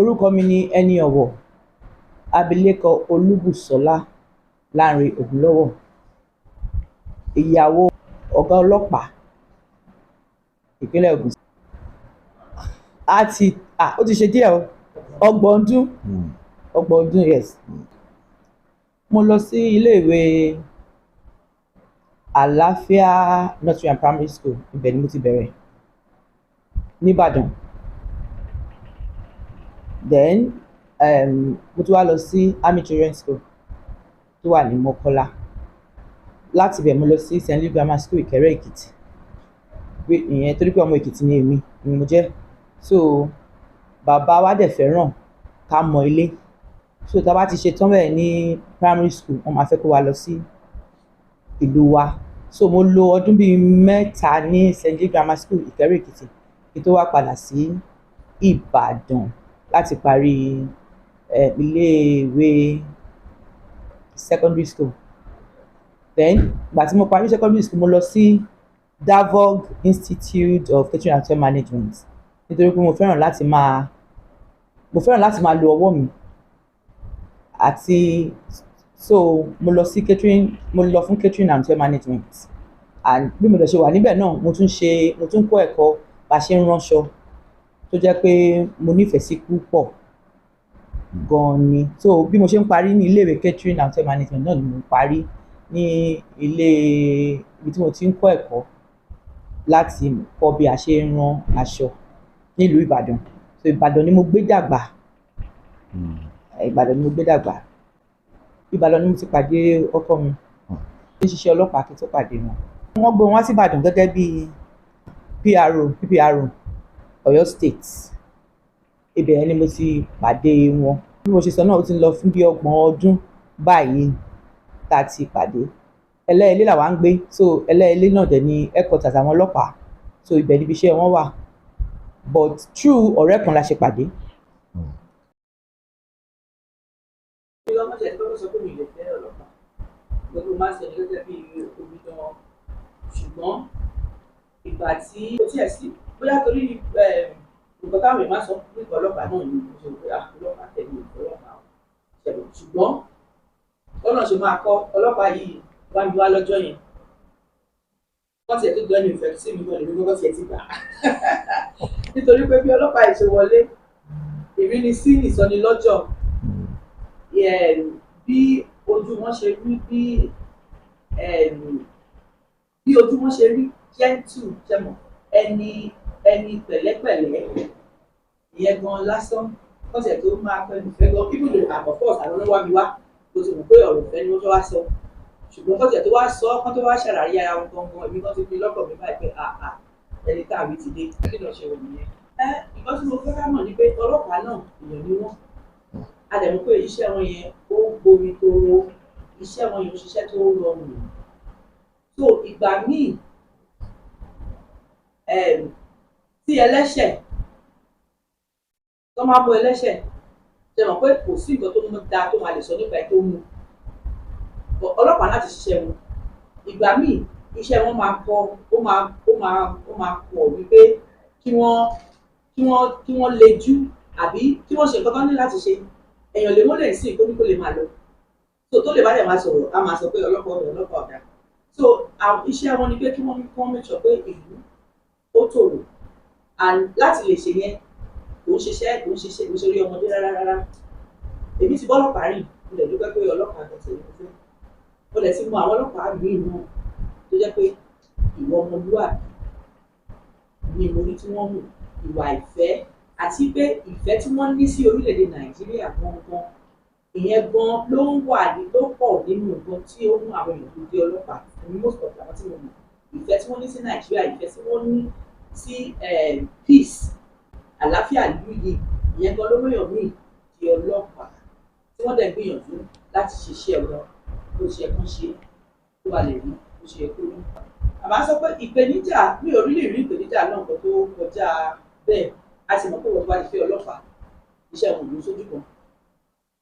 Orúkọ mi ni ẹni ọ̀wọ̀ abilékọ Olúbùsọ́lá Lánrè Ògúnlọ́wọ̀, ìyàwó ọ̀gá ọlọ́pàá ìpínlẹ̀ Ògùn. Ó ti ṣe díẹ̀ o, ọgbọ̀n ọdún yes. Mo lọ sí iléèwé Àlàáfíà Nursery and Primary School, ibẹ̀ ni mo ti bẹ̀rẹ̀ nìbàdàn. Then mo tún wá lọ sí Army Children's School tó wà ní Mọ́kọ́lá. Láti ibẹ̀ mo lọ sí St. Louis Grammar School Ìkẹrẹ́ Èkìtì, ìyẹn torí pé ọmọ Èkìtì ni èmi ni mo jẹ́. So bàbá wa dẹ̀ fẹ́ràn ká mọ ilé, so tá a bá ti ṣe tán bẹ́ẹ̀ ní primary school wọ́n máa fẹ́ kó wa lọ sí ìlú wa. So mo lo ọdún bíi mẹ́ta ní St. Louis Grammar School Ìkẹrẹ́ Èkìtì kí tó wá padà sí Ìbàdàn láti parí iléèwé secondary school. Then ìgbà tí mo parí secondary school mo lọ sí Davog Institute of Catering and Hotel Management nítorí pé mo fẹ́ràn láti máa lo ọwọ́ mi àti so mo lọ fún catering and hotel management, and bí mo dẹ̀ ṣe wà níbẹ̀ náà mo tún kọ́ ẹ̀kọ́ bá a ṣe ń ránṣọ tó jẹ́ pé mo nífẹ̀ẹ́ sí púpọ̀ gan-an ni. So bí mo ṣe ń parí ní iléèwé catering and hotel management náà ni mo parí ní ibi tí mo ti ń kọ́ ẹ̀kọ́ láti kọ́ bí a ṣe ń rán aṣọ nílùú Ìbàdàn. So Ìbàdàn ni mo gbé dàgbà. Ìbàdàn ni mo ti pàdé ọkọ mi, ó ń ṣiṣẹ́ ọlọ́pàá kí n tó pàdé wọn. Wọ́n gbé wọn wá sí Ìbàdàn gẹ́gẹ́ bí PPRO Ọ̀yọ́ State. Ibẹ̀ ni mo ti pàdé wọn. Bí mo ṣe sọ náà ó ti lọ fún bí 30 ọdún báyìí tá a ti pàdé. Ẹlẹ́ẹ̀lé làwa ń gbé, so Ẹlẹ́ẹ̀lé náà dẹ̀ ni headquarters àwọn ọlọ́pàá, so ibẹ̀ níbi iṣẹ́ wọn wà, but through ọ̀rẹ́ kan la ṣe pàdé. Ṣùgbọ́n ìgbà tí ó tiẹ̀ sí bóyá torí nǹkan táwọn èèyàn máa sọ nípa ọlọ́pàá náà ni mo ṣe pé ọlọ́pàá tẹ̀lé ọlọ́pàá ṣẹlẹ̀. Ṣùgbọ́n ọ̀nà ṣe máa kọ́ ọlọ́pàá yìí wá mi wá lọ́jọ́ yẹn, wọ́n tiẹ̀ tó gbọ́ ẹni ìfẹ́ sí mi gan lèmi gbọ́dọ̀ tiẹ̀ ti gbà nítorí pé bí ọlọ́pàá yìí ṣe wọlé ìrínisí ìsọnilọ́jọ̀, bí ojú wọn ṣe rí bí ojú wọn ṣe rí gentle jẹmọ ẹni pẹ̀lẹ́pẹ̀lẹ́ ìyẹn gan lásán kọsẹ̀ tó máa pẹ̀lú fẹ́ gan ibùdó àkọ́kọ́ àwọn ọlọ́wà mi wá tó ti mọ̀ pé ọ̀rọ̀ ìfẹ́ ni wọ́n fẹ́ wá sọ, ṣùgbọ́n kọsẹ̀ tó wá sọ kán tó wá ṣàlàyé ara wọn gangan èmi kan ti fi lọ́kàn mi báyìí pé ẹni tàbí ti dé kí lọ ṣe wọ̀ nìyẹn. Ìkan tí mo fẹ́ ká mọ̀ ni pé ọlọ́pàá náà èèyàn ni wọ́n, a dẹ̀ mọ̀ pé iṣẹ́ wọn yẹn ó gbomi tó ro, iṣẹ́ wọn yẹn ó ṣiṣẹ́ tó rọrùn. So ìgbà míì tí ẹlẹ́ṣẹ̀ tó máa mú ẹlẹ́ṣẹ̀ ṣe mọ̀ pé kò sí nǹkan tó mú dáa tó máa lè sọ nípa ẹ̀ tó mú ọlọ́pàá láti ṣiṣẹ́ wọn. Ìgbà míì iṣẹ́ wọn máa kọ ó máa pọ̀ wípé kí wọ́n lejú àbí kí wọ́n ṣe nǹkan tó ní láti ṣe, èèyàn lè mọ́lẹ̀ sí ìkóní kó lè máa lọ, so tó lè bá dẹ̀ máa sọ̀rọ̀ á máa sọ pé ọlọ́pàá ọ̀dà. So iṣẹ́ wọn ni pé kí wọ́n make sure pé ìlú ó tòrò, and láti lè ṣe yẹn kò ń ṣiṣẹ́ nítorí ọmọdé rárá. Èmi ti bọ́ ọlọ́pàá rìn, mo lè dúpẹ́ pé ọlọ́pàá kan tẹ̀lé mi fẹ́. Mo lè ti mọ àwọn ọlọ́pàá míì náà tó jẹ́ pé ìwà ọmọlúwàbí ni mo ní tí wọ́n mú, ìwà ìfẹ́ àti pé ìfẹ́ tí wọ́n ní sí orílẹ̀-èdè Nàìjíríà gangan, ìyẹn gan ló ń wà ní tó pọ̀ nínú nǹkan tí ó mú àwọn èèyàn tó dé ọlọ́pàá ní most of àwọn tí mo mọ̀. Ìfẹ́ tí wọ́n ní sí Nàìjíríà, ìfẹ́ tí wọ́n ní sí peace àlàáfíà ìlú yìí, ìyẹn gan ló mọ̀yàn míì di ọlọ́pàá tí wọ́n dẹ̀ gbìyànjú láti ṣiṣẹ́ wọn bó ṣe kán ṣe tó wà lè rí bó ṣe kó rí. Àmọ́ a sọ pé ìpèníjà mi ò rí ìpèníjà náà kan tó kọjá bẹ́ẹ̀. A sì mọ̀ pé wọ́n bá ti fẹ́ ọlọ́pàá iṣẹ́ wọn ò ní sójú kan,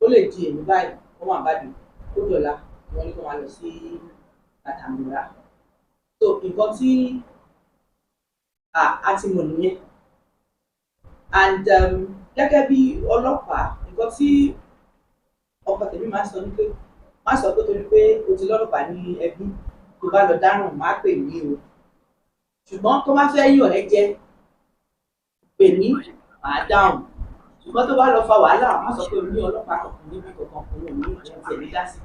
ó lè di èmi báyìí wọ́n wà bàdàn ó dọ̀la wọ́n ní kó máa lọ sí Àtàmúrà. So nǹkan tí a ti mọ̀ nìyẹn, and gẹ́gẹ́ bí ọlọ́pàá nǹkan tí ọkọ tèmi máa ń sọ ni pé má sọ pé torí pé o ti lọ́lọ́pàá ní ẹbí tó bá lọ dáràn má pè mí o, ṣùgbọ́n tó bá fẹ́ yàn ẹ́ jẹ pè mí màá dáhùn, ṣùgbọ́n tó bá lọ fa wàhálà má sọ pé o ní ọlọ́pàá kankan níbi kankan kò ní ìwọ̀n tí ẹ̀mí dá sí.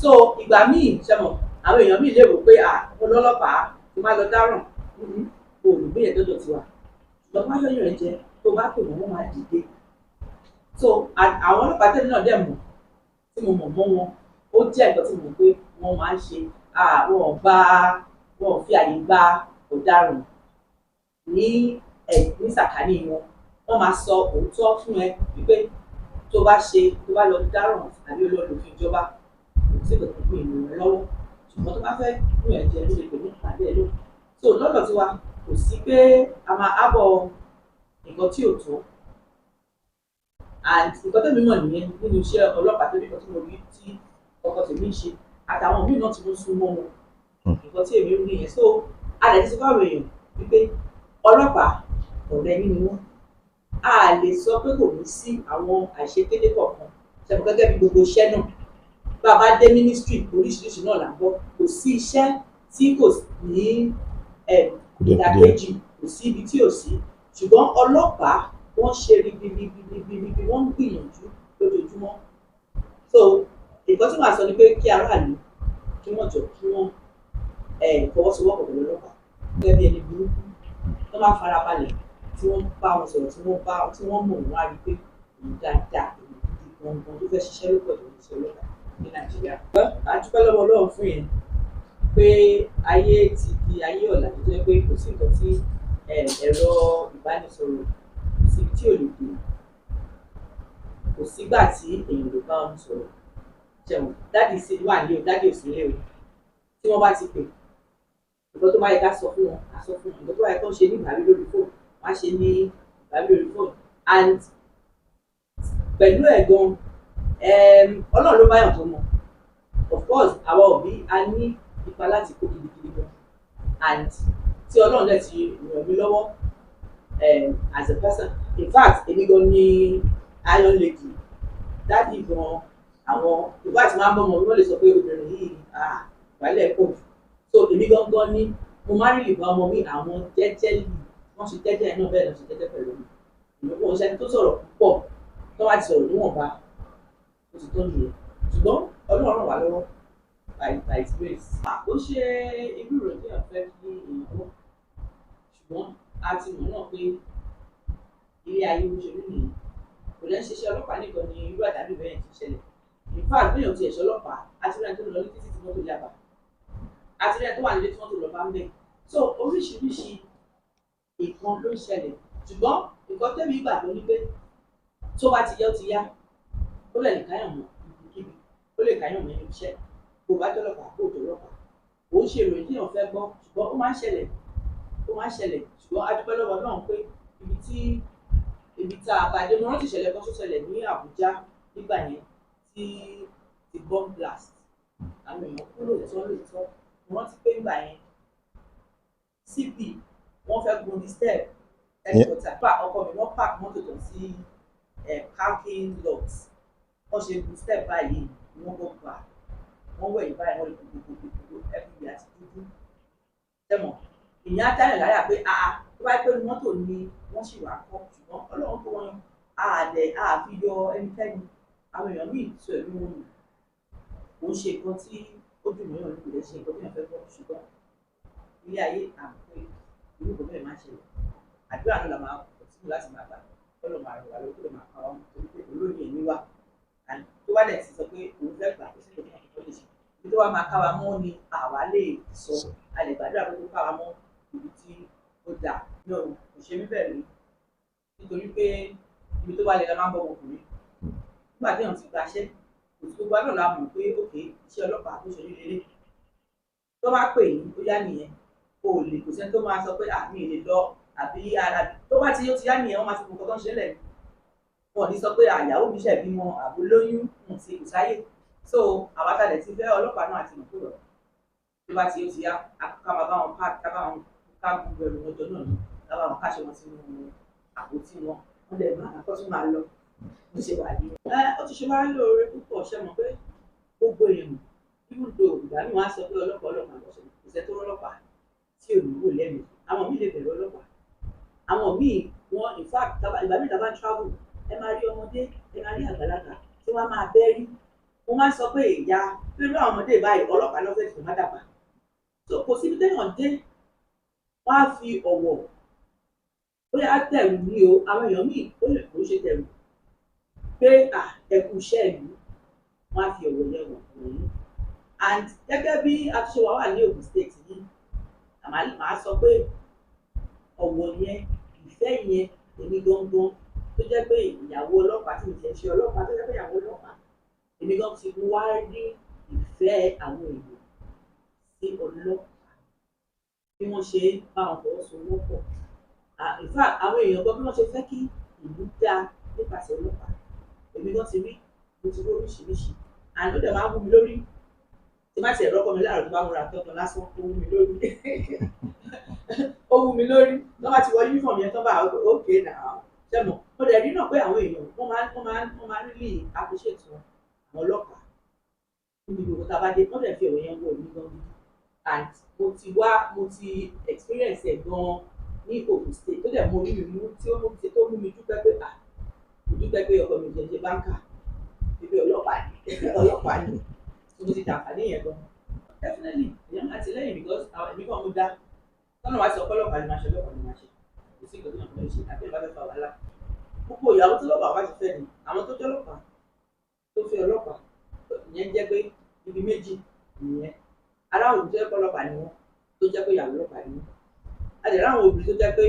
So ìgbà míì ṣẹmọ àwọn èèyàn míì lérò pé mo lọ́lọ́pàá tó má lọ dáràn kò ní gbé yẹn dọ́dọ̀ tiwa, ṣùgbọ́n tó bá fẹ́ yàn ẹ́ jẹ tó bá pè wọ́n máa dìde. So àwọn ọlọ́pàá tẹ́lẹ̀ náà dẹ̀ mọ̀ tí mo mọ̀ mọ́ wọn ó jẹ́ nǹkan tí mo mọ̀ pé wọ́n máa ń ṣe wọn ò fi àyè gba ọ̀daràn ní sàkání wọn. Wọ́n máa sọ òótọ́ fún ẹ wípé tó bá lọ dáràn àbí olólùfẹ́ ìjọba kò sí ìgbà tó gbé ìlú rẹ lọ́wọ́, ṣùgbọ́n tó bá fẹ́ mú ẹ jẹ ló lè pè ní ìpàdé ẹ lò. So lọ́dọ̀ tiwa kò sí pé a máa ábọ̀ nǹkan tí ò tó. And nǹkan tẹ́mi mọ̀ nìyẹn nínú iṣẹ́ ọlọ́pàá tó ní nǹkan tí mo rí tí ọkọ tèmi ń ṣe àtàwọn míì náà tí mo sún mọ́ wọn nǹkan tí èmi rí nìyẹn. So a lè ti sọ fáwọn èèyàn wípé ọlọ́pàá ọ̀rẹ́ yín ni wọ́n, a lè sọ pé kò ní sí àwọn àìṣedéédé kọ̀ọ̀kan ṣẹ́mu gẹ́gẹ́ bí gbogbo iṣẹ́ náà. Bá a bá dé mínísítírì oríṣiríṣi náà là ń gbọ́, kò sí iṣẹ́ tí kò ní ìdàkejì, kò sí ibi tí ò sí, ṣùgbọ́n ọlọ́pàá wọ́n ṣe ribiribi wọ́n ń gbìyànjú lójoojúmọ́. So nǹkan tí màá sọ ni pé kí aráàlú kí wọ́n jọ kí wọ́n fọwọ́sowọ́pọ̀ pẹ̀lú ọlọ́pàá gẹ́gẹ́ bí ẹni burúkú tó máa farabalẹ̀ tí wọ́n bá wọn sọ̀rọ̀ tí wọ́n mọ̀ wọ́n á rí pé èyí dáadáa èyí gidi gangan tó fẹ́ ṣiṣẹ́ ló pọ̀ tó ń ṣe ọlọ́pàá ní Nàìjíríà. A dúpẹ́ lọ́wọ́ Ọlọ́run fún yẹn pé ayé ti di ayé ọ̀làjú tó yẹ pé kò sí nǹkan tí ẹ̀rọ ìbánisọ̀rọ̀ síbi tí ò lè dé, kò sígbà tí èèyàn lè bá wọn sọ̀rọ̀ jẹun dáàdì sí wà ní o dáàdì ò sí lé o, tí wọ́n bá ti pè nǹkan tó bá yẹ ká sọ fún wọn á sọ fún wọn, nǹkan tó bá yẹ kó ṣe ní ìbáwí lórí fóònù wọ́n á ṣe ní ìbáwí lórí fóònù. And pẹ̀lú ẹ̀ gan Ọlọ́run ló bá yàn tó mọ̀, of course àwa òbí a ní ipa láti kó gidigidi gan, and tí Ọlọ́run dẹ̀ ti ràn mí lọ́wọ́ as a person. In fact èmi gan ni iron lady dáàdì gan àwọn ìwà tí máa ń bọ́ ọmọ mi wọ́n lè sọ pé obìnrin yìí ìbálẹ̀ pọ̀ jù. So èmi gangan ni mo máa ń rí ìgbà ọmọ mi àwọn jẹ́jẹ́ wọ́n ṣe jẹ́jẹ́ náà bẹ́ẹ̀ lọ ṣe jẹ́jẹ́ pẹ̀lú mi. Ìlú kò ń ṣẹ́ni tó sọ̀rọ̀ púpọ̀ tó wá ti sọ̀rọ̀ níwọ̀nba ó ti tó nìyẹn, ṣùgbọ́n Ọlọ́run ràn wá lọ́wọ́ by his grace. Ó ṣe irú ìròyìn tí èèyàn fẹ́ kí èèyàn wọ̀, ṣùgbọ́n a ti mọ̀ náà pé ilé ayé bó ṣe rí nìyẹn. Kò lẹ́ ń ṣiṣẹ́ ọlọ́pàá nìkan ni irú àdánù bẹ́ẹ̀ ti ṣẹlẹ̀. In fact bí èèyàn ti ẹ̀ṣọ́ ọlọ́pàá àti rẹ̀ tó lọ ní títí tí wọ́n tó yàgbà àti rẹ̀ tó wà nílé tí wọ́n tó lọ bá ń bẹ̀. So oríṣiríṣi nǹkan ló ń ṣẹlẹ̀, ṣùgbọ́n nǹkan tẹ́mi ìgbàgbọ́ ni pé tó bá ti yá ó ti yá, ó lè káyàn mọ́ ibikíbi, ó lè káyàn mọ́ ẹni iṣẹ́, kò bá jẹ́ ọlọ́pàá kò tó ọlọ́pàá. Kò ń ṣe ìròyìn tí èèyàn fẹ́ gbọ́, ṣùgbọ́n ó máa ń ṣẹlẹ̀, ṣùgbọ́n a dúpẹ́ lọ́wọ́ Ọlọ́run pé ibi tá a bá dé. Mo rántí ìṣẹ̀lẹ̀ kan tó ṣẹlẹ̀ ní Àbújá nígbà yẹn ti bomb blast, àwọn èèyàn kúrò lóòótọ́. Mo rántí pé nígbà yẹn CP wọ́n fẹ́ gun the step headquarter ọkọ mi wọ́n park mọ́tò tó sí parking lot, wọ́n ṣe gun step báyìí wọ́n gbọ́ gbà wọ́n wẹ̀ yìí báyìí wọ́n lè gbogbo everywhere àti dúdú tẹ̀mọ̀. Ìyẹn á dáyọ̀ láyà pé tó bá yẹ pé mọ́tò ni wọ́n sì wà kọ́, ṣùgbọ́n Ọlọ́run tó wọn àfi yọ ẹnikẹ́ni. Àwọn èèyàn míì sọ ẹ̀mí wọn nù, kò ń ṣe nǹkan tí ó dùn mọ́ èèyàn, kò lè ṣe nǹkan tí èèyàn fẹ́ gbọ́, ṣùgbọ́n ilé ayé àmọ́ pé irú nǹkan bẹ́ẹ̀ máa ń ṣẹlẹ̀. Àdúrà náà la máa kọ̀tínú láti máa gbà kọ́lọ̀ máa rọ̀ wá lókè ló máa pa wọ́n torí pé olóyè ẹ̀mí wà. Tó bá dẹ̀ ti sọ pé òun fẹ́ gbà kó sí ìlú náà tó lè ṣe, ibi tó wá máa ká wa mọ́ ni àwa lè sọ, a lè gbàdúrà pé kó ká wa mọ́ ibi tí ó dáa. Náà kò ṣe mí bẹ́ẹ̀ rí, nítorí pé ibi tó bá lè la máa ń bọ́ ọmọkùnrin. Nígbà tí èèyàn ti gbaṣẹ́, kò sí gbogbo àná la mọ̀ pé òkè iṣẹ́ ọlọ́pàá tó ṣe ní lélẹ̀. Tó bá pè yín ó yá nìyẹn, kò sẹ́ni tó máa sọ pé àmì ìlè lọ àbí tó bá ti yá nìyẹn wọ́n máa ti mú nǹkan tó ń ṣe lẹ̀. Wọ́n ní sọ pé àyàwó mi ṣẹ̀ bímọ àbó lóyún ti kò sáyè. So àwa talẹ̀ ti fẹ́ ọlọ́pàá náà àti mọ̀tò rọ̀. Tó bá ti yá ká máa bá wọn ká gbogbo ẹrù wọn jọ náà ní ká bá wọn káṣẹ wọn sínú àpótí wọn wọ́n dẹ̀ máa kọ́ tún máa lọ bó ṣe wà ní. Ó ti ṣe wá lóore púpọ̀ ṣe mọ̀ pé gbogbo èèyàn even though ìgbà míì wọ́n á sọ pé ọlọ́pàá lọ́sẹ̀ kò sẹ́ tó rọ́lọ́pàá tí ò ní wò lẹ́mìí àwọn míì lè bẹ̀rù ọlọ́pàá àwọn míì wọ́n in fact ìgbà míì tàbá travel ẹ máa rí ọmọdé ẹ máa rí àgbàlagbà tí wọ́n á máa bẹ́rí mo máa ń sọ pé ìyá pẹ̀lú àwọn ọmọdé báyìí ọlọ́pàá lọ́fẹ̀ẹ́ tó má dàgbà so kò síbi téèyàn dé wọ́n á fi ọ̀wọ̀ bóyá tẹ̀rù ní o àwọn èèyàn míì ó lè kó ṣe tẹ̀rù pé ẹkú iṣẹ́ ìlú wọ́n á fi ọ̀wọ̀ yẹn wọ̀ wọ̀nyí and gẹ́gẹ́ bí àtúnṣe wa wà ní Ògùn state yìí màá sọ pé ọ̀wọ̀ yẹn ìfẹ́ yẹn èmi gangan tó jẹ́ pé ìyàwó ọlọ́pàá tí mo jẹ́ ṣe ọlọ́pàá tó jẹ́ pé ìyàwó ọlọ́pàá èmi gan ti wá rí ìfẹ́ àwọn èèyàn sí ọlọ́pàá bí wọ́n ṣe bá wọn fọwọ́sowọ́pọ̀ in fact àwọn èèyàn gan bí wọ́n ṣe fẹ́ kí ìlú dáa nípasẹ̀ ọlọ́pàá èmi gan ti rí mo ti rí oríṣiríṣi and ó dẹ̀ máa ń wú mi lórí tí má tiẹ̀ rọ́pò mi láàrọ̀ tó bá múra tọ́tọ́ lásán ó wú mi lórí ó wú mi lórí tó bá ti wọ uniform yẹn tó bá okay now ṣẹ́mọ̀ mo dẹ̀ rí náà pé àwọn èèyàn wọ́n máa ń really appreciate wọn àwọn ọlọ́pàá níbi gbogbo tá a bá dé wọ́n dẹ̀ fi ọ̀rọ̀ yẹn wọ ní gan gidi and mo ti experience ẹ̀ gan ní Ògùn state tó dẹ̀ mo rí mi mú tí ó mú mi dúpẹ́ pé mo dúpẹ́ pé ọkọ mi jẹ́ báńkà ibi ọlọ́pàá ni mo ti jàǹfààní yẹn gan definitely èèyàn àti lẹ́yìn because èmi kàn mú dá tọ́nà wá sí ọlọ́pàá ni máa ṣe ọlọ́pàá ni máa ṣe kò sí ìgbésẹ̀ náà lọ́ọ́ ṣe àti ìbáfẹ́ fà wàhálà púpọ̀ ìyàwó tó lọ́pàá wá ti fẹ́ ni àwọn tó jẹ́ ọlọ́pàá tó fẹ́ ọlọ́pàá ìyẹn jẹ́ pé ibi méjì nìyẹn aráàlú tó jẹ́ pé ọlọ́pàá ni wọ́n tó jẹ́ pé ìyàwó ọlọ́pàá ni wọ́n àti aráàlú obìnrin tó jẹ́ pé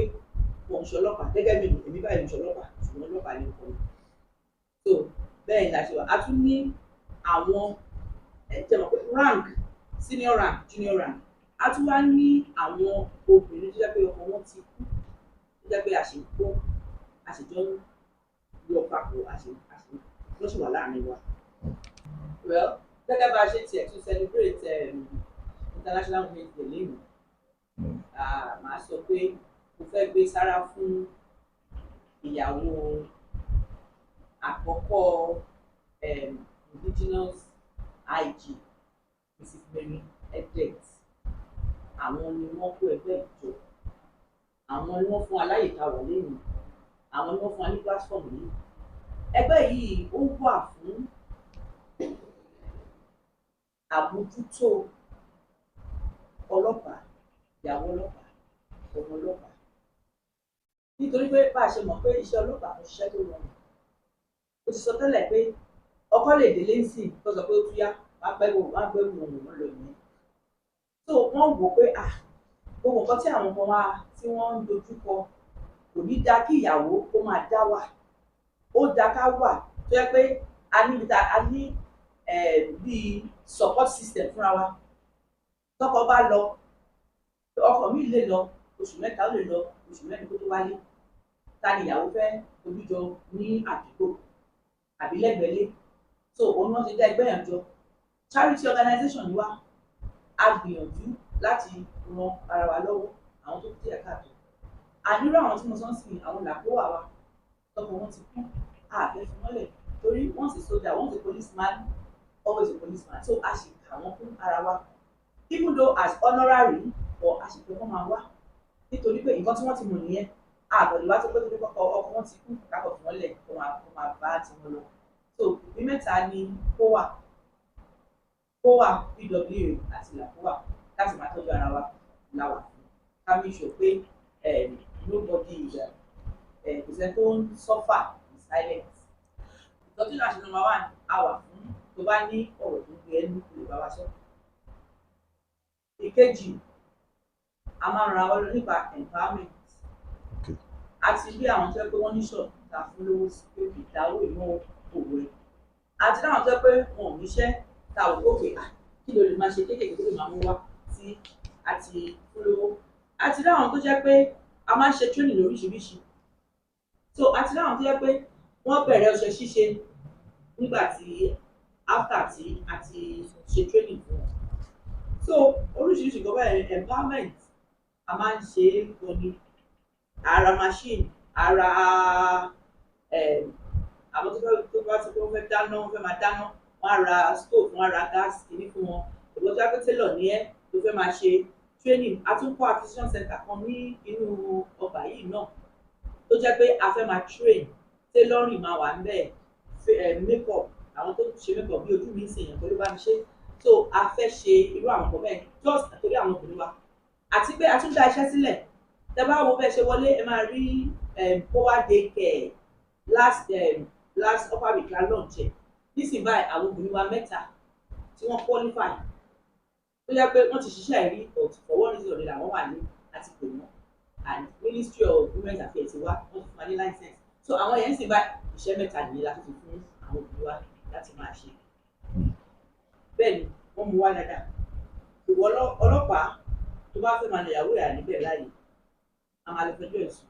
wọ́n ń ṣe ọlọ́pàá gẹ́gẹ́ bí èmi báyìí ń ṣe ọlọ́pàá ṣùgbọ́n ọlọ́pàá ni nǹkan so bẹ́ẹ̀ ni àṣewà a tún ní àwọn ẹ̀jẹ̀mọ̀ pé rank senior rank junior rank a tún wá ní àwọn obìnrin tó jẹ́ pé ọkọ wọn ti kú tó jẹ́ pé àṣejọ́ lọ papọ̀ ló sì wà láàrin wa. well gẹ́gẹ́ bá a ṣe tiẹ̀ tún celebrate international women's day lẹ́yìn màá sọ pé mo fẹ́ gbé sára fún ìyàwó àkọ́kọ́ indigenous IG Mrs. Mary Edet àwọn ni wọ́n kó ẹgbẹ́ ìjọ àwọn ni wọ́n fún aláyèká wọ̀ lẹ́yìn àwọn ni wọ́n fún wa ní platform yìí ẹgbẹ́ yìí ó wà fún àbójútó ọlọ́pàá ìyàwó ọlọ́pàá ọmọ ọlọ́pàá nítorí pé bá a ṣe mọ̀ pé iṣẹ́ ọlọ́pàá kò ṣiṣẹ́ tó rọrùn ó ti sọ tẹ́lẹ̀ pé ọkọ lè délé sí i tó sọ pé ó tún yá wá gbẹ́wò òun lọ yẹn so wọ́n wò pé gbogbo nǹkan tí àwọn ọmọ wa tí wọ́n ń dojú kọ kò ní dá kí ìyàwó kó máa dá wà ó dá ká wà tó yẹ pé a ní bíi support system fúnra wa tọkọ bá lọ ọkọ mi lè lọ oṣù mẹ́ta ó lè lọ oṣù mẹ́rin kó tó wálé ta ni ìyàwó fẹ́ ojújọ ní àdúgbò àbí lẹ́gbẹ̀ẹ́lé so òun náà ti dá ẹgbẹ́ yẹn jọ charity organization ni wá a gbìyànjú láti ran ara wa lọ́wọ́ àwọn tó kú díẹ̀ káàtó àdúrà àwọn tí mo sọ ń sìn àwọn làkúwà wa tọkọ wọn ti kú àbẹ fún wọn lẹ torí once a soldier once a policeman always a policeman so a ṣì kà wọn fún ara wa even though as honorary or a ṣì pé wọn máa wá nítorí pé nǹkan tí wọ́n ti mọ̀ nìyẹn àbọ̀dé wá tó pé torí ọkọ wọn ti kú kápọ̀ fún wọn lẹ̀ kó máa bá tiwọn lọ so ìpín mẹ́ta ni kówà PWA àti làkówà láti máa tọ́jú ara wa láwà ká bí sọ pé nobody kò sẹ́ tó ń suffer in silence ìtọ́jú náà ṣe number one àwà fún tó bá ní ọ̀rọ̀ tó gbé ẹnu kò lè bá wa sọ. Ìkejì a máa ń ra ọ nípa empowerment àti bí àwọn tó yẹ pé wọ́n ní ṣọ́ọ̀bù ta fún lówó sí pé ìdáwó ìná òwò rẹ̀ àti láwọn tó yẹ pé wọn ò níṣẹ́ ta ò gòkè kí ló lè máa ṣe kéékèèké tó lè máa mú wá sí àti fún lówó àti láwọn tó jẹ́ pé a máa ń ṣe training lóríṣiríṣi so àti láwọn tó yẹ pé wọ́n bẹ̀rẹ̀ ọṣẹ ṣíṣe nígbà tí after tí a ti ṣe training fún wọn so oríṣiríṣi ìjọba empowerment a máa ń ṣe é gan ni ara machine ara àwọn tó bá ti pé wọ́n fẹ́ dáná wọ́n fẹ́ máa dáná wọ́n á ra stove wọ́n á ra gas kìíní fún wọn ìwọ́n tó yá pé tailor ní ẹ́ tó fẹ́ máa ṣe training àtúnkọ́ acquisition center kan ní inú ọgbà yìí náà tó jẹ́ pé a fẹ́ máa train tailoring máa wà níbẹ̀ makeup àwọn tó ṣe makeup bí ojú mi ń sèyàn pẹ̀lú bá mi ṣe so a fẹ́ ṣe irú àwọn nǹkan bẹ́ẹ̀ just torí àwọn obìnrin wa àti pé a tún dá iṣẹ́ sílẹ̀ tẹ́ bá wo bẹ́ẹ̀ ṣe wọlé ẹ máa rí power day care last upper week la launch ẹ̀ nísìnyí báyìí àwọn obìnrin wa mẹ́ta tí wọ́n qualify tó yẹ pé wọ́n ti ṣiṣẹ́ rí for one reason or the other wọ́n wà ní àti pè wọ́n and Ministry of Women's Affairs wa wọ́n ti fún wa ní license so àwọn yẹn ń sìn báyìí iṣẹ́ mẹ́ta nìyí láti fi fún àwọn obìnrin wa láti máa ṣe bẹ́ẹ̀ ni wọ́n mú wá dáadáa ìwọ ọlọ́pàá tó bá fẹ́ máa lè yàwó ẹ̀ níbẹ̀ láàyè a máa lè fẹjọ́ ẹ̀sùn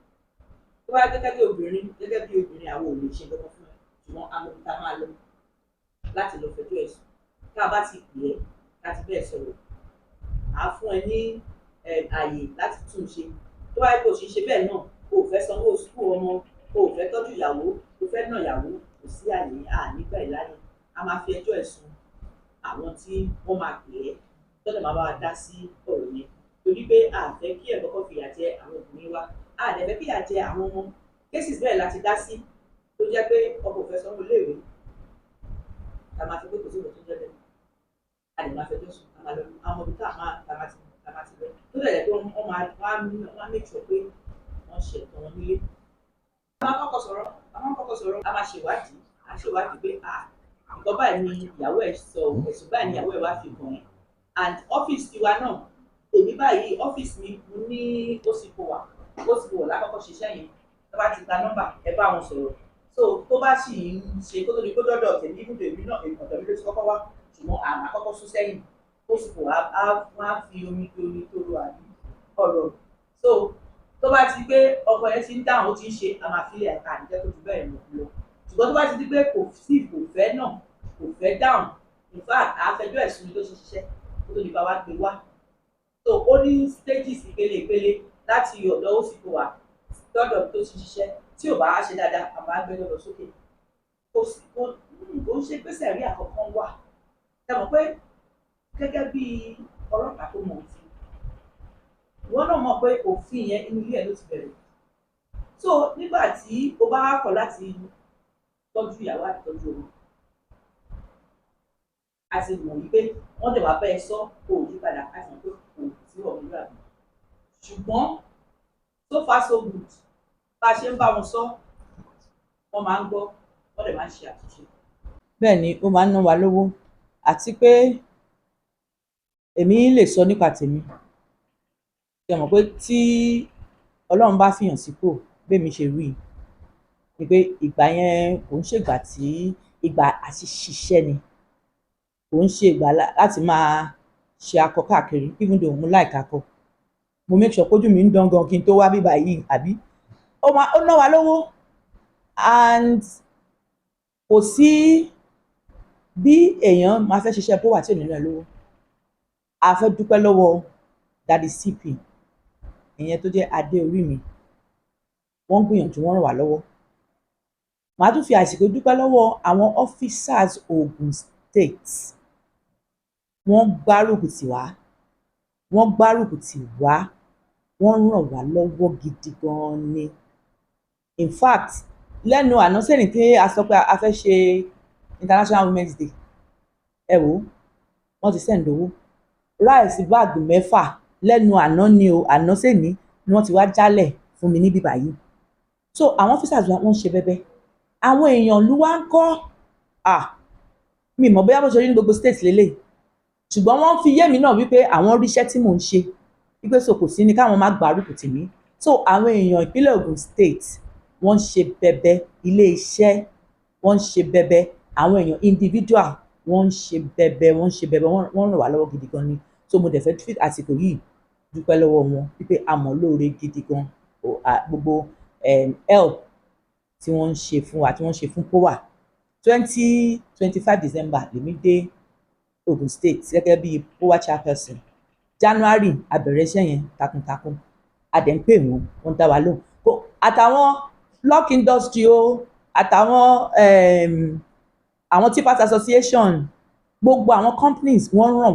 tó bá gẹ́gẹ́ bí obìnrin àwọn ò lè ṣe gbọ́dọ̀ fún ẹ ṣùgbọ́n amòkúta máa lọ láti lọ fẹjọ́ ẹ̀sùn tá a bá ti pè é láti bẹ́ẹ̀ sọ̀rọ̀ à á fún ẹ ní ààyè láti tún un ṣe tó bá yẹ kó o ṣe bẹ́ẹ̀ náà o ò fẹ́ sanwó sùkúù ọmọ o ò fẹ́ tọ́jú ìyàwó o fẹ́ nà ìyàwó kò sí àyè nígbà ìláyè a máa fi ẹjọ́ ẹ̀sùn àwọn tí wọ́n máa pè é tọ́jà máa bá wa dá sí ọ̀rọ̀ yẹn torí pé a fẹ́ kí ẹ̀ kọ́kọ́ fìyà jẹ àwọn obìnrin wa a dẹ̀ fẹ́ fìyà jẹ àwọn ọmọ cases bẹ́ẹ̀ láti dá sí tó jẹ́ pé ọkọ òfẹ́ sanwó léèwé ta máa fi pé kò sí ìwọ̀n tó jẹ́ bẹ́ẹ̀ a lè máa fẹjọ́ sùn a máa lọ àwọn ọmọdé tá a máa ti lọ tó dẹ̀ pé wọ́n máa make sure pé wọ́n ṣe ẹ̀tọ́ wọn nílé. a máa kọ́kọ́ sọ̀rọ̀ a máa ṣèwádìí pé nǹkan báyìí ni ìyàwó ẹ̀ sọ ẹ̀sùn báyìí ni ìyàwó ẹ̀ wá fi kàn ẹ́ and ọ́fíìsì tiwa náà èmi báyìí ọ́fíìsì mi mo ní òsìkò lákọ́kọ́ ṣiṣẹ́ yẹn tó bá ti gba nọ́mbà ẹ bá wọn sọ̀rọ̀ so tó bá sì ń ṣe kó tó di kó dọ́dọ̀ tèmi ibùdó èmi náà ọ̀dọ̀ mi ló ti kọ́kọ́ wá ṣùgbọ́n àmà kọ́kọ́ sún sẹ́yìn òsìkò á fi omi tó lo àbí ọ̀rọ̀ so tó bá ti pé ọkọ yẹn ti ń dáhùn ó ti ń ṣe àmàfilẹ̀ ẹ̀ka àdìjẹ́ tó ti bẹ́ẹ̀ lọ ṣùgbọ́n tó bá ti di pé kò fẹ́ dáhùn in fact àfẹjọ́ ẹ̀sùn tó ṣe ṣiṣẹ́ tó tó nípa wá gbé wá so ó ní stages ìpele láti ọ̀dọ̀ ó sì kó wa lọ́dọ̀ tó ti ṣiṣẹ́ tí ò bá ṣe dáadáa àmọ́ á gbé lọ́dọ̀ sókè kò ń ṣe pé sẹ̀rí àkọ́kọ́ wà ẹ mọ̀ pé gẹ́gẹ́ bí ọlọ́pàá tó mọ̀ òfin wọ́n náà mọ̀ pé òfin yẹn inú ilé ẹ̀ ló ti bẹ̀rẹ̀ so nígbà tí o bá kọ̀ láti tọ́jú ìyàwó àti tọ́jú ọmọ a ti mọ̀ wípé wọ́n dẹ̀ wá bẹ́ẹ̀ sọ kó o yí padà láti mọ̀ pé kò sí ọ̀mọlúwàbí ṣùgbọ́n so far so good bá a ṣe ń bá wọn sọ wọ́n máa ń gbọ́ wọ́n dẹ̀ máa ń ṣe àtúnṣe. bẹ́ẹ̀ ni ó máa ń ná wa lówó àti pé èmi lè sọ nípa tèmi ṣe mọ̀ pé tí Ọlọ́run bá fìyàn sípò bẹ́ẹ̀mi ṣe rí i pé ìgbà yẹn kò ń ṣègbà tí ìgbà àti ṣiṣẹ́ ni kò ń ṣe ìgbà láti máa ṣe akọ káàkiri even though mo like akọ mo make sure kójú mi ń dán gan kí n tó wá bíbá yìí àbí ó ná wa lówó and kò sí bí èèyàn máa fẹ́ ṣiṣẹ́ bó wà tí ò ní ná lówó a fẹ́ dúpẹ́ lọ́wọ́ Daddy CP ìyẹn tó jẹ́ adé orí mi wọ́n gbìyànjú wọ́n ràn wá lọ́wọ́ màá tún fi àsìkò dúpẹ́ lọ́wọ́ àwọn officers Ogun State wọ́n gbárùkù tì wá wọ́n ràn wá lọ́wọ́ gidi gan ni in fact lẹ́nu àná sẹ́ni tí a sọ pé a fẹ́ ṣe International Women's Day ẹ wò wọ́n ti send owó ráìsì báàgì 6 lẹ́nu àná ni o àná sẹ́ni ni wọ́n ti wá jálẹ̀ fún mi níbí báyìí so àwọn officers wa wọ́n ṣe bẹ́bẹ́ àwọn èèyàn ló wá ń kọ́ mi mọ̀ bóyá bó ṣe rí ní gbogbo state lélẹ̀ ṣùgbọ́n wọ́n fi yé mi náà wípé àwọn ríṣẹ́ tí mò ń ṣe wípé so kò sí ní káwọn má gbárùkù tì mí so àwọn èèyàn ìpínlẹ̀ Ògùn State wọ́n ń ṣe bẹ́bẹ́ ilé iṣẹ́ wọ́n ń ṣe bẹ́bẹ́ àwọn èèyàn individual wọ́n ń ṣe bẹ́bẹ́ wọ́n ràn wá lọ́wọ́ gidi gan ni so mo dẹ̀ fẹ́ fi àsìkò yìí dúpẹ́ lọ́wọ́ wọn wípé a mọ̀ lóore gidi gan gbogbo help tí wọ́n ń ṣe fún wa tí wọ́n ń ṣe fún POWA 25 December lèmi dé Ogun State gẹ́gẹ́ bí POWA chairperson January abẹ̀rẹ̀ iṣẹ́ yẹn takuntakun a dẹ̀ ń pè wọ́n dá wa lóhùn àtàwọn block industry o àtàwọn àwọn Tippers Association, gbogbo àwọn companies wọ́n ràn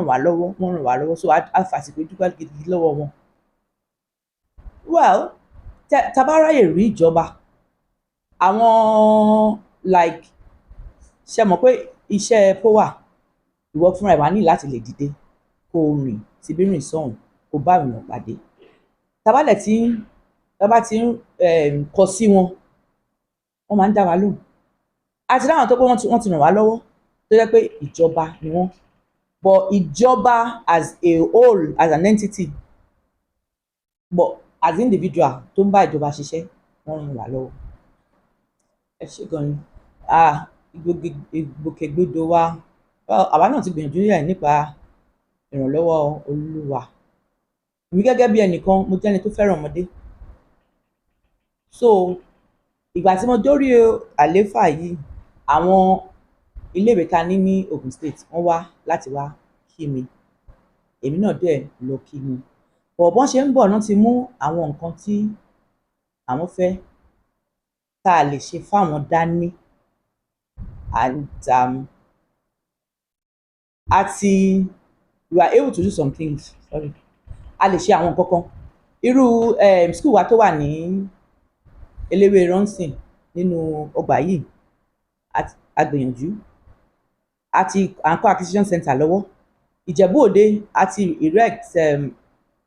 wá lọ́wọ́ so a fàsìkò dúpẹ́ gidigidi lọ́wọ́ wọn. Well, tá bá ráyè rí ìjọba àwọn like ṣe mọ̀ pé iṣẹ́ power ìwọ fúnra ẹ̀ wá ní láti lè dìde kó rìn síbí rìn sọ́hùn kó bá èèyàn pàdé. tá bá ti ń kọ sí wọn wọ́n máa ń dá wa lóhùn. àti láwọn tó pé wọ́n ti ràn wá lọ́wọ́ tó jẹ́ pé ìjọba ni wọ́n, but ìjọba as a whole, as an entity, but as individual tó ń bá ìjọba ṣiṣẹ́ wọ́n ràn wá lọ́wọ́. ẹ ṣé gan ni. ìgbòkègbodò wa àwa náà ti gbìyànjú yà nípa ìrànlọ́wọ́ Olúwa. èmi gẹ́gẹ́ bí ẹnìkan mo jẹ́ ẹni tó fẹ́ràn ọmọdé, so ìgbà tí mo dórí àlééfà yìí àwọn iléèwé ta ní Ogun State wọ́n wá láti wá kí mi, èmi náà dẹ̀ lọ kí mi. bọ́n ṣe ń bọ̀ náà ti mú àwọn nǹkan tí àwọn fẹ́ tá a lè ṣe fáwọn dání, and we were able to do some things. Sorry. a lè ṣe àwọn nǹkan kan. irú school wa tó wà ní eléwé Ronsin nínú ọgbà yìí a gbìyànjú àti àǹkọ́ acquisition center lọ́wọ́. Ìjẹ̀bú Òde àti erect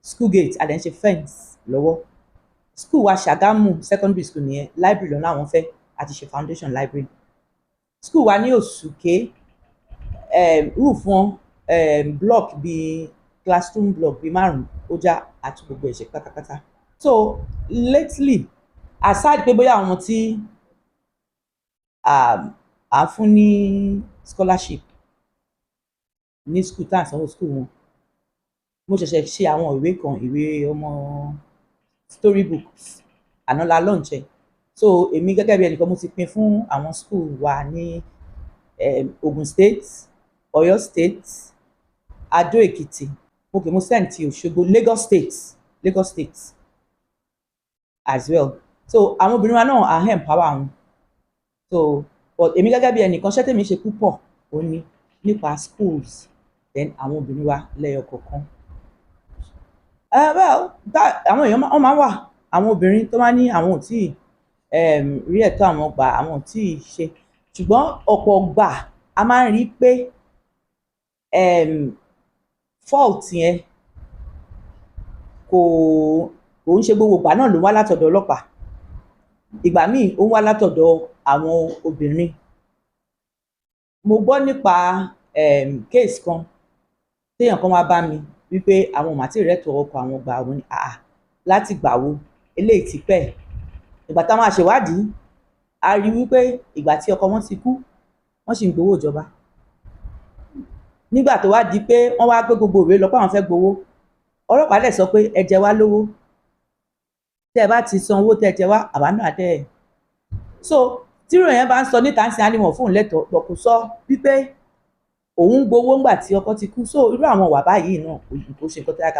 school gate a dẹ̀ ń ṣe fence lọ́wọ́. school wa Ṣàgámù secondary school nìyẹn, library lọ́nà àwọn fẹ́ àti ṣe foundation library. school wa ní Òsùké roof wọn block bíi classroom block bíi 5 ó já àti gbogbo ẹ̀ṣẹ̀ pátápátá. so lately aside pé bóyá àwọn tí à fún ní scholarship ní school tá à sanwó school wọn, mo ṣẹ̀ṣẹ̀ ṣe àwọn ìwé ọmọ storybooks ànálà lọ́ǹṣẹ̀. so èmi gẹ́gẹ́ bí ẹnìkan mo ti pín fún àwọn school wa ní Ogun State, Ọ̀yọ́ State, Adó Èkìtì, mo send ti Òṣogbo, Lagos State as well. so àwọn obìnrin wa náà à empower wọn. so but èmi gẹ́gẹ́ bí ẹnìkan ṣẹ́ tèmi ṣe púpọ̀ ó ní nípa schools, then àwọn obìnrin wa lẹ́yọ kọ̀ọ̀kan. àwọn èèyàn wọ́n máa ń wà àwọn obìnrin tó máa ní àwọn ò tí rí ẹ̀tọ́ àwọn gbà, àwọn ò tí ì ṣe, ṣùgbọ́n ọ̀pọ̀ gbà a máa ń rí pé fault yẹn kò ń ṣe gbogbo ìgbà náà ló wá látọ̀dọ̀ ọlọ́pàá. ìgbà míì ó ń wá látọ̀dọ̀ àwọn obìnrin. mo gbọ́ nípa case kan téèyàn kan wá bá mi wípé àwọn ò mà tí ì rẹ́tọ̀ ọkọ àwọn gbà wọn ni láti gbà wo eléyìí ti pẹ́. ìgbà táwọn àṣèwádìí a rí wípé ìgbà tí ọkọ wọn ti kú wọ́n sì ń gbowó ìjọba. nígbà tó wá di pé wọ́n wá gbé gbogbo ìwé lọ pé àwọn fẹ́ gbowó, ọlọ́pàá dẹ̀ sọ pé ẹ jẹ wá lówó, tẹ́ ẹ bá ti san owó tẹ́ ẹ jẹ wá àbá náà dẹ̀. so tírò yẹn bá ń sọ níta ń sin ánímọ̀ fóun lẹ́tọ̀ọ́ pọ̀ kò sọ wípé òun gbowó ńgbà tí ọkọ ti kú. so irú àwọn wà báyìí náà kò ṣe nǹkan tó yẹ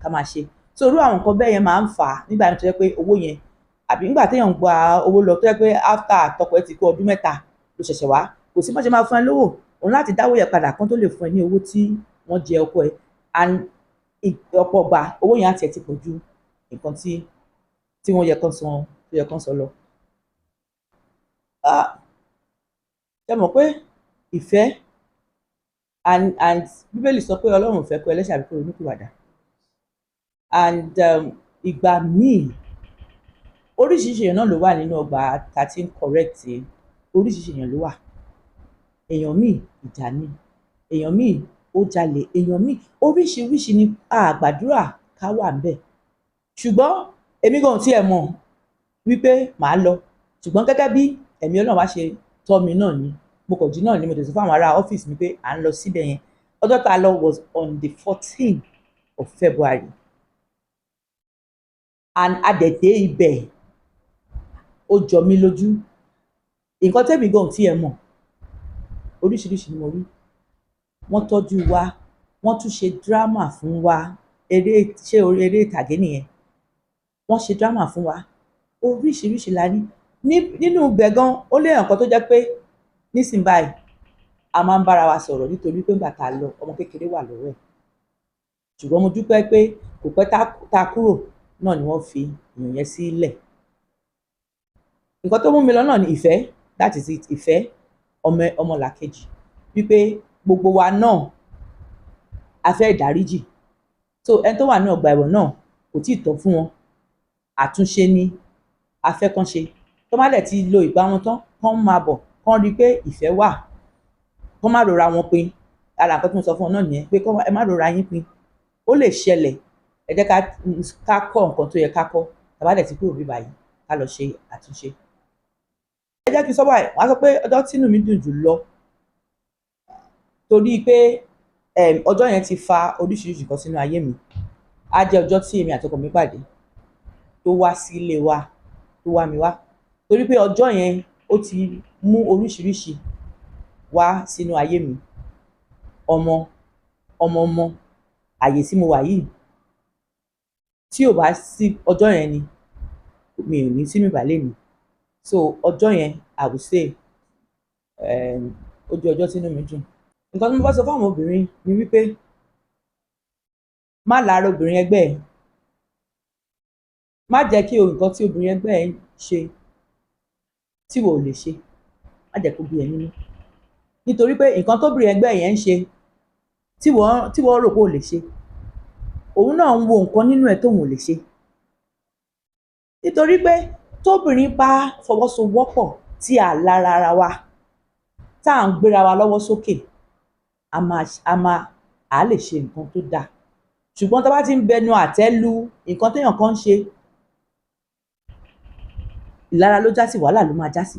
ká máa ṣe. so irú àwọn nǹkan bẹ́ẹ̀ yẹn máa ń fà á nígbà tó yẹ pé owó yẹn àbí nígbà téèyàn gba owó lọ tó yẹ pé after àtọkọ ẹ ti kú ọdún 3 ló ṣẹ̀ṣẹ̀ wá, kò sí bọ́n ṣe máa fún ẹ lówó, òun láti dáwó yẹn padà kán tó lè fún ẹ ní owó tí wọ́n jẹ ọkọ ẹ. and ọ̀pọ̀ gbà owó yẹn àti ẹ̀ ti pọ̀ ju nǹkan tí wọ́n yẹ kán san lọ. ṣe mọ̀ pé ìfẹ́ and Bíbélì sọ pé Ọlọ́run ò fẹ́ kó ẹlẹ́ṣẹ̀ àbí kó ronúpìwàdà. and ìgbà míì oríṣiríṣi èèyàn náà ló wà nínú ọgbà 13 correct, oríṣiríṣi èèyàn ló wà. èèyàn míì ìjà ni, èèyàn míì ó jalè, èèyàn míì oríṣiríṣi ni àgbàdúrà ká wà ńbẹ̀. ṣùgbọ́n èmi gan tí ẹ mọ̀ wípé màá lọ, ṣùgbọ́n gẹ́gẹ́ bí ẹ̀mí Ọlọ́run wá ṣe tọ́ mi náà ni mo kàn jí náà ni mo tẹ̀sí fún àwọn ará ọ́fíìsì mi pé à ń lọ síbẹ̀ yẹn. ọjọ́ tá a lọ was on the 14th of February and adẹ̀dẹ̀ ibẹ̀ ó jọ mí lójú. nǹkan tẹ́mi gan tí ẹ mọ̀ oríṣiríṣi ni mo rí. wọ́n tọ́jú wa, wọ́n tún ṣe dírámà fún wa, eré ìtàgé nìyẹn. wọ́n ṣe dírámà fún wa oríṣiríṣi la ní. nínú ibẹ̀ gan ó lé nǹkan tó jẹ́ pé nísìnyí báyìí a máa ń bára wa sọ̀rọ̀ nítorí pé nígbà tá a lọ ọmọ kékeré wà lọ́wọ́ ẹ̀, ṣùgbọ́n mo dúpẹ́ pé kò pẹ́ tá a kúrò náà ni wọ́n fi èèyàn yẹn sílẹ̀. Nǹkan tó mú mi lọ náà ni ìfẹ́, that is it, ìfẹ́ ọmọlàkejì, wípé gbogbo wa náà a fẹ́ ìdáríjì. So ẹni tó wà ní ọgbà ẹ̀wọ̀n náà kò tíì tọ́ fún wọn, àtúnṣe ni a fẹ́ kán ṣe. Tó má dẹ̀ ti lo ìgbà wọn tán, kán máa bọ̀, kán rí i pé ìfẹ́ wà, kán má rora wọn pin. Ara nǹkan tí mo sọ fún wọn náà nìyẹn, pé ẹ má rora yín pin, ó lè ṣẹlẹ̀, ẹ jẹ́ ká kọ́ nǹkan tó yẹ ká kọ́, tá bá dẹ̀ ti kúrò níbí báyìí ká lọ ṣe àtúnṣe. Ẹ jẹ́ kí n sọ báyìí, wọ́n á sọ pé ọjọ́ tínú mi dùn jù lọ torí pé ọjọ́ yẹn ti fa oríṣiríṣi nǹkan sínú ayé mi. Á jẹ́ ọjọ́ tí èmi àti ọkọ mi pàdé, tó wá sí ilé wa, tó wá mi wá, torí pé ọjọ́ yẹn ó ti mú oríṣiríṣi wá sínú ayé mi. ọmọ àyè tí mo wà yìí, tí ò bá sí ọjọ́ yẹn ni mi ò ní sí mi bá lè ní. So ọjọ́ yẹn I would say ó jẹ́ ọjọ́ tí inú mi dùn. Nǹkan tí mo bá sọ fún àwọn obìnrin ni wípé má lára obìnrin ẹgbẹ́ ẹ̀, má jẹ́ kí nǹkan tí obìnrin ẹgbẹ́ ẹ̀ ń ṣe tí wò lè ṣe, má jẹ́ kó bí ẹ nínú, nítorí pé nǹkan tóbìnrin ẹgbẹ́ yẹn ń ṣe tí wọ́n rò pé ò lè ṣe, òun náà ń wo nǹkan nínú ẹ̀ tóun ò lè ṣe. Nítorí pé tóbìnrin bá fọwọ́sowọ́pọ̀ tí à lára ara wa, tá à ń gbéra wa lọ́wọ́ sókè, a lè ṣe nǹkan tó dáa. Ṣùgbọ́n tá bá ti ń bẹnu àtẹ́ lu nǹkan téèyàn kan ń ṣe, ìlara ló já sí, wàhálà ló máa já sí.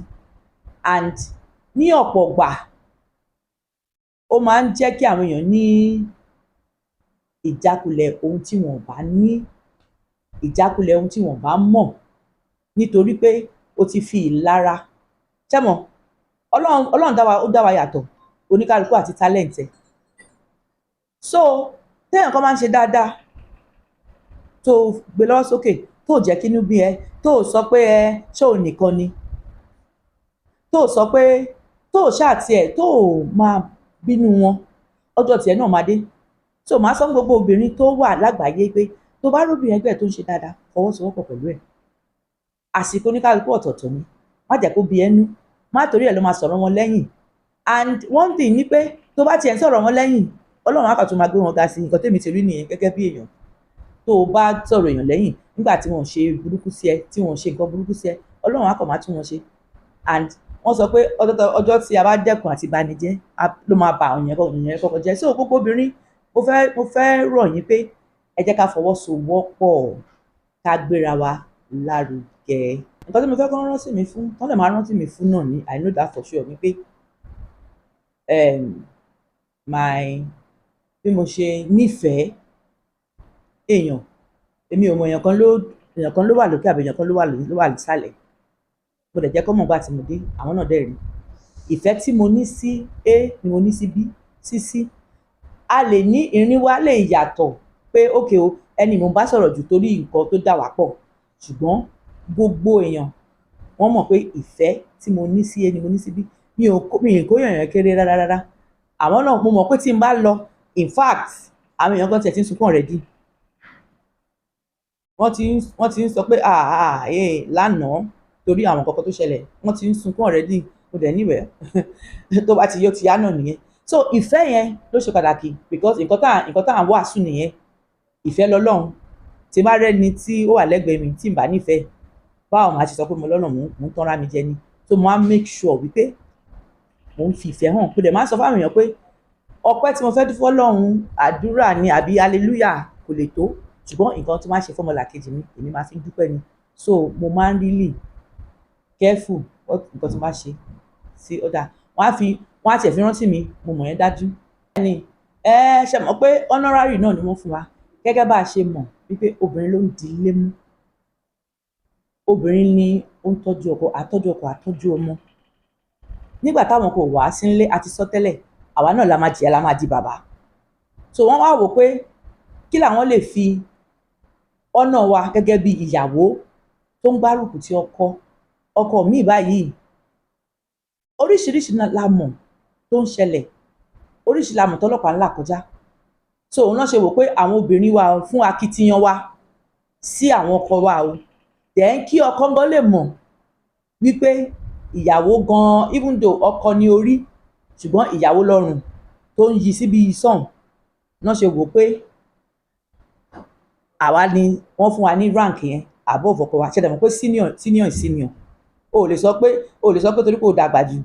And ní ọ̀pọ̀ ìgbà ó máa ń jẹ́ kí àwọn èèyàn ní ìjákulẹ̀ ohun tí wọ́n bá ní, ìjákulẹ̀ ohun tí wọ́n bá mọ̀, nítorí pé ó ti fi ìlara, ṣẹ́mọ̀, Ọlọ́run dá wa yàtọ̀, oníkálukú àti talent ẹ̀. So téèyàn kan máa ń ṣe dáadáa, tó gbé lọ́wọ́ sókè, tó jẹ́ kínú bí ẹ, tó sọ pé ṣé òun nìkan ni, tó sọ pé tó ṣáà tiẹ̀ tó máa bínú wọn, ọjọ́ tiẹ̀ náà máa dé. So màá sọ fún gbogbo obìnrin tó wà lágbàáyé pé tó bá róbìnrin ẹgbẹ́ tó ń ṣe dáadáa, fọwọ́sowọ́pọ̀ pẹ̀lú ẹ̀. Àsìkò oníkálukú ọ̀tọ̀ọ̀tọ̀ ni, má jẹ́ kó bí ẹnu, má torí ẹ̀ ló máa sọ̀rọ̀ wọn lẹ́yìn. And one thing ni pé tó bá tiẹ̀ ń sọ̀rọ̀ wọn lẹ́yìn, Ọlọ́run á kàn tún máa gbé wọn ga sí. Nǹkan tèmi ti rí nìyẹn gẹ́gẹ́ bí èèyàn. Tó o bá sọ̀rọ̀ èèyàn lẹ́yìn nígbà tí wọ́n ṣe burúkú sí ẹ, tí wọ́n ṣe nǹkan burúkú sí ẹ, Ọlọ́run á kàn máa tún wọn ṣe. And wọ́n sọ pé ọjọ́ tí a bá dẹ́kun àti ìbanijẹ́ ló máa ba òyìn kọ̀ọ̀kan jẹ́. So gbogbo obìnrin, mo fẹ́ rọ̀ yín pé ẹ jẹ́ ká fọwọ́sowọ́pọ̀, ká gbéra wa lárugẹ. Nǹkan tí mo fẹ́ kán rántí mi fún, tán lè máa rántí mi fún náà ni, I know that for sure, ni pé bí mo ṣe nífẹ̀ẹ́ èèyàn, èmi ò mọ èèyàn kan ló wà lókè àbí èèyàn kan ló wà nísàlẹ̀. Mo dẹ̀ jẹ́ kó mọ̀ nígbà tí mo dé, àwọn náà dẹ̀ rí. Ìfẹ́ tí mo ní sí A ni mo ní sí B, sí C. A lè ní ìrìn wa lè yàtọ̀ pé okay o, ẹni mo bá sọ̀rọ̀ jù torí nǹkan tó dà wá pọ̀, ṣùgbọ́n gbogbo èèyàn wọ́n mọ̀ pé ìfẹ́ tí mo ní sí A ni mo ní sí B. Mi ò kó èèyàn kéré rárá. Àwọn náà mo mọ̀ pé tí n bá lọ, in fact àwọn èèyàn kan tiẹ̀ ti ń sunkún already. Wọ́n ti ń sọ pé lánàá torí àwọn nǹkan kan tó ṣẹlẹ̀, wọ́n ti ń sunkún already. Mo dẹ̀ níwẹ̀ẹ́ tó bá ti yó ti yá náà nìyẹn. So ìfẹ́ yẹn ló ṣe pàtàkì, because nǹkan tá à ń wàásù nìyẹn. Ìfẹ́ lọ́lọ́run. Tí n bá rẹ́ni tí ó wà lẹ́gbẹ̀ẹ́ mi tí n bá nífẹ̀ẹ́, báwo màá ṣe sọ pé mo lọ́nà mò ń tánra mi jẹ ni. So mo á make sure wípé mò ń fi ìfẹ́ hàn. Mo dẹ̀ máa ń sọ fáwọn èèyàn pé ọpẹ́ tí mo fẹ́ dún fọ́lọ́run, àdúrà ni àbí hallelujah kò lè tó, ṣùgbọ́n nǹkan tí máa ń ṣe fọ́mọlàkejì mi, èmi máa fi ń dúpẹ́ ni. So mo máa ń really careful nǹkan tí máa ṣe sí ọ̀dà. Wọ́n á tiẹ̀ fi rántí mi, mo mọ̀ yẹn dájú. Ẹni ṣe mọ̀ pé honorary náà ni wọ́n fún wa, gẹ́gẹ́ bá a ṣe mọ̀ wípé obìnrin ló ń di ilé mú. Obìnrin ni ó ń tọ́jú ọkọ, àtọ́jú ọmọ. Nígbà táwọn kò wá sí nílé, a ti sọ tẹ́lẹ̀, àwa náà la máa jìyà, la máa di bàbá. So wọ́n wá wò pé kí làwọn lè fi ọ̀nà wa gẹ́gẹ́ bí ìyàwó tó ń gbárùkù ti ọkọ, ọkọ mi báyìí oríṣiríṣi la mọ̀ tó ń ṣẹlẹ̀, oríṣiríṣi la mọ̀ tọ́lọ́pàá ń là kọjá. So òun náà ṣe wò pé àwọn obìnrin wa fún akitiyan wa sí àwọn ọkọ wa o, then kí ọkọ gan lè mọ̀ wípé ìyàwó gan, even though ọkọ ní orí ṣùgbọ́n ìyàwó lọ́rùn tó ń yí síbi sọ̀hún, náà ṣe wò pé àwa ni wọ́n fún wa ní rank yẹn above ọkọ wa. Ṣé dẹ̀ mọ̀ pé senior is senior. O lè sọ pé torí pé o dàgbà jù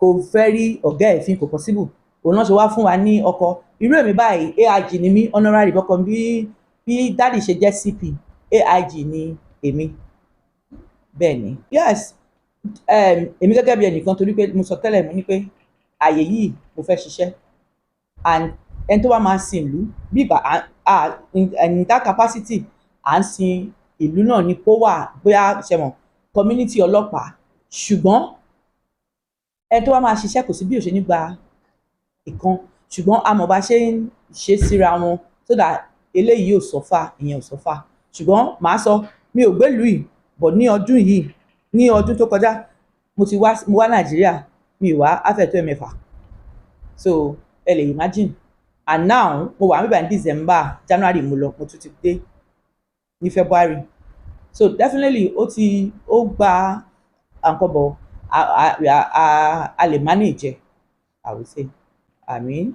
kò fẹ́ rí ọ̀gá ẹ̀ fín, kò possible. Òun náà ṣe wá fún wa ní ọkọ. Irú èmi báyìí AIG ni mí, honorary bọ́kọ bí dáàdì ṣe jẹ́ CP, AIG ni èmi. Bẹ́ẹ̀ ni, yes, èmi gẹ́gẹ́ bí ẹnìkan, torí pé mo sọ tẹ́lẹ̀ mo ní pé àyè yìí mo fẹ́ ṣiṣẹ́, and ẹni tó bá máa sin ìlú bí ìgbà in that capacity à ń sin ìlú náà ní kó wà bóyá ṣe mọ̀ community ọlọ́pàá, ṣùgbọ́n ẹni tó bá máa ṣiṣẹ́ kò sí bí ó ṣe ní gba ìkan, ṣùgbọ́n a mọ̀ bá ṣe ń ṣe síra wọn so that eléyìí ò sọ́fà ìyẹn ò sọ́fà. Ṣùgbọ́n màá sọ mi ò gbélùú yìí bọ̀ ní ọdún yìí, ní ọdún tó kọjá mo wá Nàìjíríà, mi ò wá afẹ́tọ́ ẹ̀mẹ́fà, so ẹ lè imagine. And now mo wà níbà ní December, January mo lọ, mo tún ti dé ní February. So definitely ó gba nǹkan bọ̀, a lè manage, I would say. I mean.